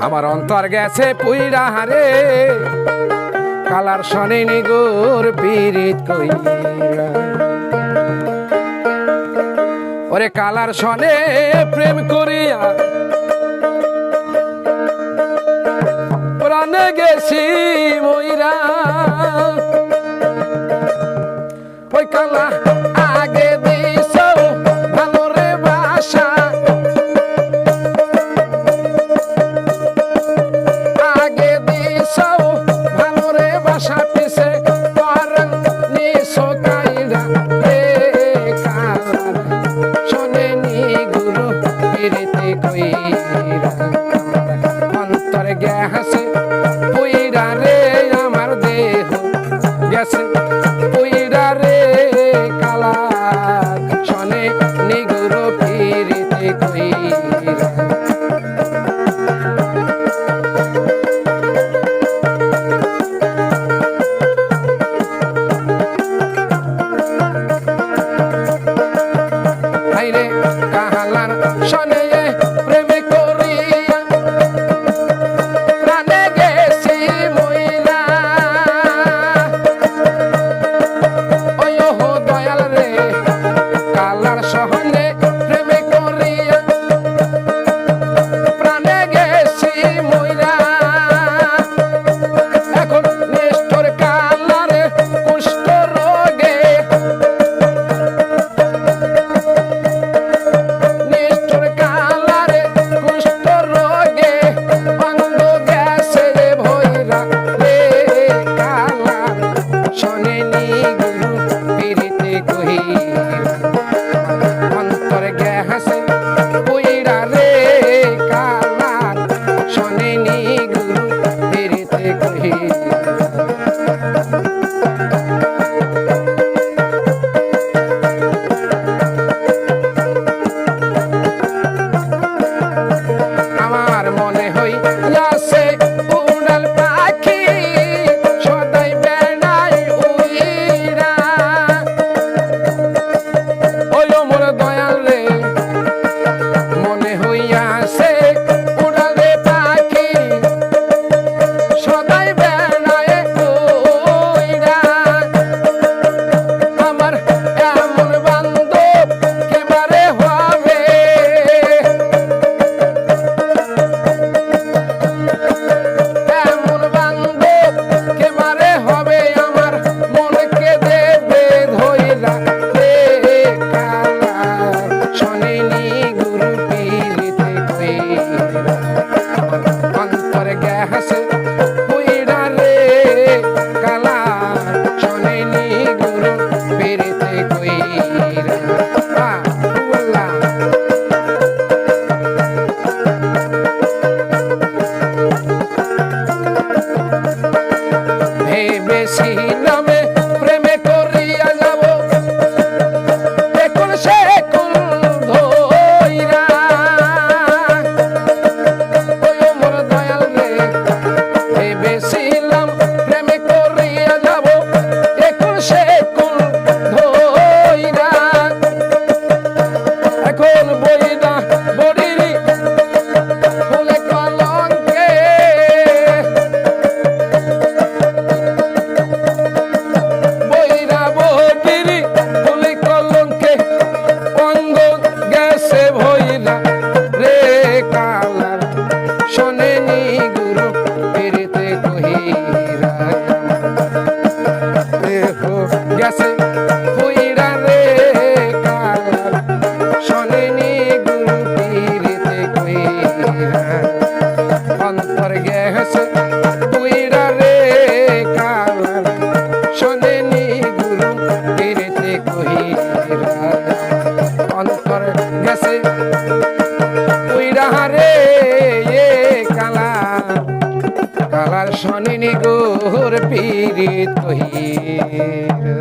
আমার অন্তর গেছে পুইরা হারে কালার শনি নিগুর পীড়িত কইরা ওরে কালার শনে প্রেম করিয়া প্রাণে গেছি মইরা ওই কালা আগে দিছ ভালো রে বাসা আগে দিছ ভালো রে বাসা পিছে পরাণ নিছো কাইরা রে কালার শনে নি গুরু পীড়িতে কইরা অন্তর গেছে পুইরা রে আমার দেহ গেছে পুইরা রে কালার শনে নি গুরু পীড়িতে কইরা হাইরে কালার শনে প্রেমে করিয়া প্রাণে গেছি মইরা ওই হো দয়াল রে কালার শহনে প্রেমে করিয়া প্রাণে গেছি মইরা এখন নিষ্ঠুর কালার কুষ্ঠ রোগে নিষ্ঠুর কালার কুষ্ঠ রোগে অঙ্গ গেছে ভৈরা রে কালার শনে নি গুরু পীড়িতে কইরা অন্তর গেছে পুইরা রে কালার শনে নি গুরু পীড়িতে কইরা আমার মনে হইয়াছে উড়াল পাখি সদাই বেড়াই উইরা ওই মোর দয়াল রে মনে হইয়াছে উড়াল রে পাখি সদাই বেড়াই উইরা আমার এমন বান্ধব কেবারে হবে এমন বান্ধব কেবারে হবে আমার মনকে দেবে ধইরা রে কালার শনে নি গুরু পীড়িতে কইরা অন্তর গেছে পুইরা রে কালার শনে নি গুরু পীড়িতে কইরা আল্লাহ ভেবেছিলাম প্রেমে করিয়া যাব এখন সে কোন ধইরা ওই মোর দয়াল রে ভেবেছিলাম প্রেমে করিয়া যাব এখন সে কোন ধইরা এখন বইনা বড়িরি ফুলে কলঙ্কে বইরা বড়িরি ফুলে কলঙ্কে অঙ্গ গেছে ভইরা রে কালার শনে নি গুরু পীড়িতে কইরা দেহ গেছে পুইরা রে কালার শনে নি গুরু পীড়িতে কইরা অন্তর গেছে পুইরা রে কালার শনে নি গুরু পীড়িতে কইরা অন্তর গেছে পুইরা রে কালার কালার শনি নিগুর পীড়িত কইরা